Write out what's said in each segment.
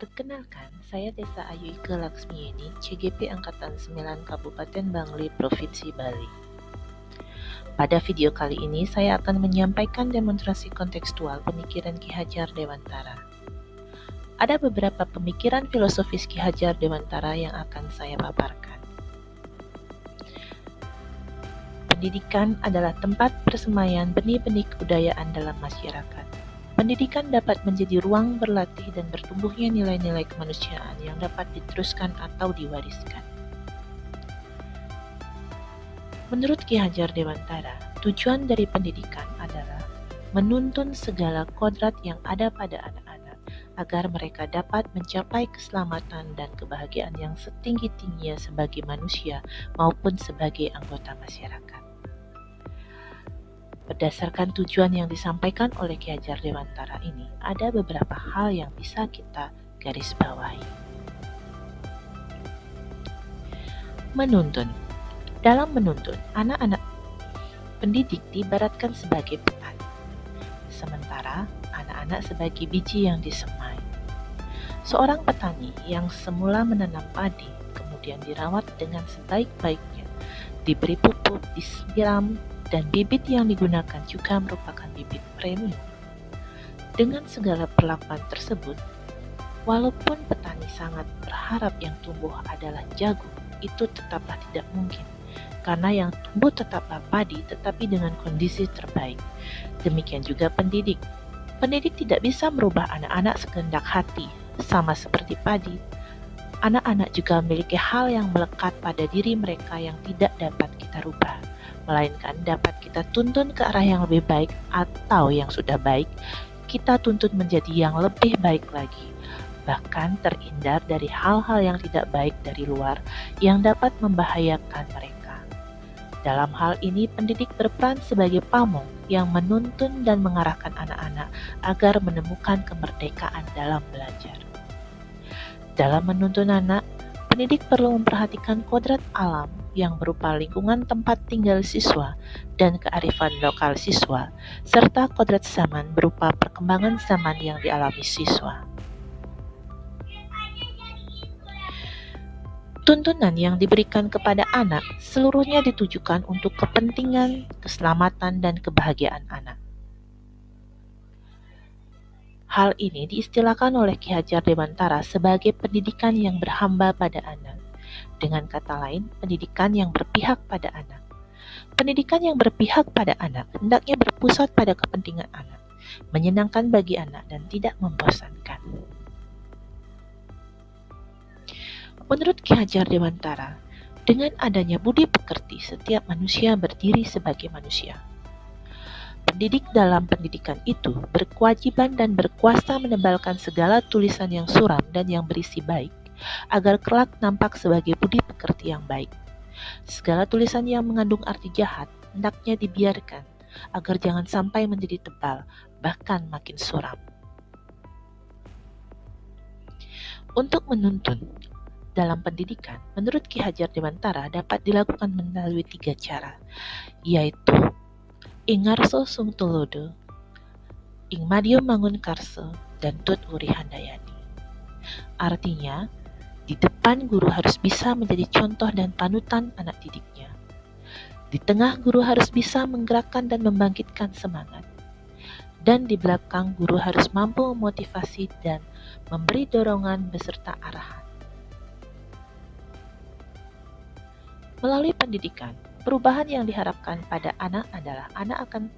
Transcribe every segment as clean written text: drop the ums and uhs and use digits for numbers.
Perkenalkan, saya Desa Ayu Ike Laksmiyeni, CGP Angkatan 9 Kabupaten Bangli, Provinsi Bali. Pada video kali ini, saya akan menyampaikan demonstrasi kontekstual pemikiran Ki Hajar Dewantara. Ada beberapa pemikiran filosofis Ki Hajar Dewantara yang akan saya paparkan. Pendidikan adalah tempat persemaian benih-benih kebudayaan dalam masyarakat. Pendidikan dapat menjadi ruang berlatih dan bertumbuhnya nilai-nilai kemanusiaan yang dapat diteruskan atau diwariskan. Menurut Ki Hajar Dewantara, tujuan dari pendidikan adalah menuntun segala kodrat yang ada pada anak-anak agar mereka dapat mencapai keselamatan dan kebahagiaan yang setinggi-tingginya sebagai manusia maupun sebagai anggota masyarakat. Berdasarkan tujuan yang disampaikan oleh Ki Hajar Dewantara ini, ada beberapa hal yang bisa kita garis bawahi. Menuntun. Dalam menuntun, anak-anak pendidik diibaratkan sebagai petani, sementara anak-anak sebagai biji yang disemai. Seorang petani yang semula menanam padi, kemudian dirawat dengan sebaik-baiknya, diberi pupuk, disiram, dan bibit yang digunakan juga merupakan bibit premium. Dengan segala perlakuan tersebut, walaupun petani sangat berharap yang tumbuh adalah jagung, itu tetaplah tidak mungkin, karena yang tumbuh tetaplah padi tetapi dengan kondisi terbaik. Demikian juga pendidik. Pendidik tidak bisa merubah anak-anak sekehendak hati, sama seperti padi. Anak-anak juga memiliki hal yang melekat pada diri mereka yang tidak dapat kita rubah, melainkan dapat kita tuntun ke arah yang lebih baik, atau yang sudah baik, kita tuntut menjadi yang lebih baik lagi, bahkan terhindar dari hal-hal yang tidak baik dari luar yang dapat membahayakan mereka. Dalam hal ini, pendidik berperan sebagai pamong yang menuntun dan mengarahkan anak-anak agar menemukan kemerdekaan dalam belajar. Dalam menuntun anak, pendidik perlu memperhatikan kodrat alam yang berupa lingkungan tempat tinggal siswa dan kearifan lokal siswa, serta kodrat zaman berupa perkembangan zaman yang dialami siswa. Tuntunan yang diberikan kepada anak seluruhnya ditujukan untuk kepentingan, keselamatan, dan kebahagiaan anak. Hal ini diistilahkan oleh Ki Hajar Dewantara sebagai pendidikan yang berhamba pada anak. Dengan kata lain, pendidikan yang berpihak pada anak. Pendidikan yang berpihak pada anak hendaknya berpusat pada kepentingan anak, menyenangkan bagi anak dan tidak membosankan. Menurut Ki Hajar Dewantara, dengan adanya budi pekerti, setiap manusia berdiri sebagai manusia. Pendidik dalam pendidikan itu berkewajiban dan berkuasa menebalkan segala tulisan yang suram dan yang berisi baik, agar kelak nampak sebagai budi pekerti yang baik. Segala tulisan yang mengandung arti jahat hendaknya dibiarkan, agar jangan sampai menjadi tebal, bahkan makin suram. Untuk menuntun dalam pendidikan, menurut Ki Hajar Dewantara dapat dilakukan melalui 3 cara, yaitu Ingarso Sung Tulodo, Ing Madyo Mangun Karso, dan Tut Wuri Handayani. Artinya, di depan guru harus bisa menjadi contoh dan panutan anak didiknya. Di tengah guru harus bisa menggerakkan dan membangkitkan semangat. Dan di belakang guru harus mampu memotivasi dan memberi dorongan beserta arahan. Melalui pendidikan, perubahan yang diharapkan pada anak adalah anak akan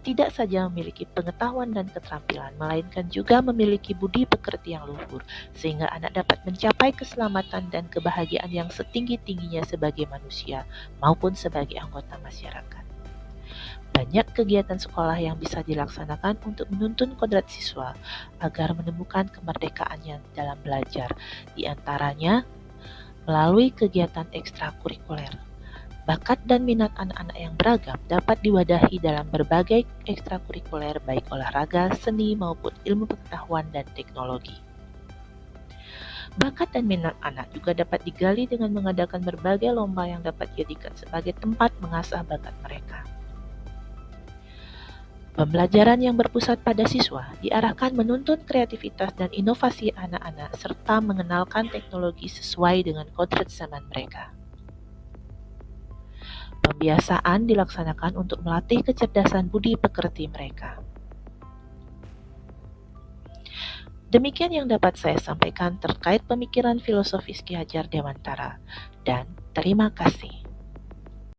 tidak saja memiliki pengetahuan dan keterampilan, melainkan juga memiliki budi pekerti yang luhur, sehingga anak dapat mencapai keselamatan dan kebahagiaan yang setinggi-tingginya sebagai manusia maupun sebagai anggota masyarakat. Banyak kegiatan sekolah yang bisa dilaksanakan untuk menuntun kodrat siswa agar menemukan kemerdekaannya dalam belajar, di antaranya melalui kegiatan ekstrakurikuler. Bakat dan minat anak-anak yang beragam dapat diwadahi dalam berbagai ekstrakurikuler baik olahraga, seni maupun ilmu pengetahuan dan teknologi. Bakat dan minat anak juga dapat digali dengan mengadakan berbagai lomba yang dapat dijadikan sebagai tempat mengasah bakat mereka. Pembelajaran yang berpusat pada siswa diarahkan menuntun kreativitas dan inovasi anak-anak serta mengenalkan teknologi sesuai dengan kodrat zaman mereka. Pembiasaan dilaksanakan untuk melatih kecerdasan budi pekerti mereka. Demikian yang dapat saya sampaikan terkait pemikiran filosofis Ki Hajar Dewantara, dan terima kasih.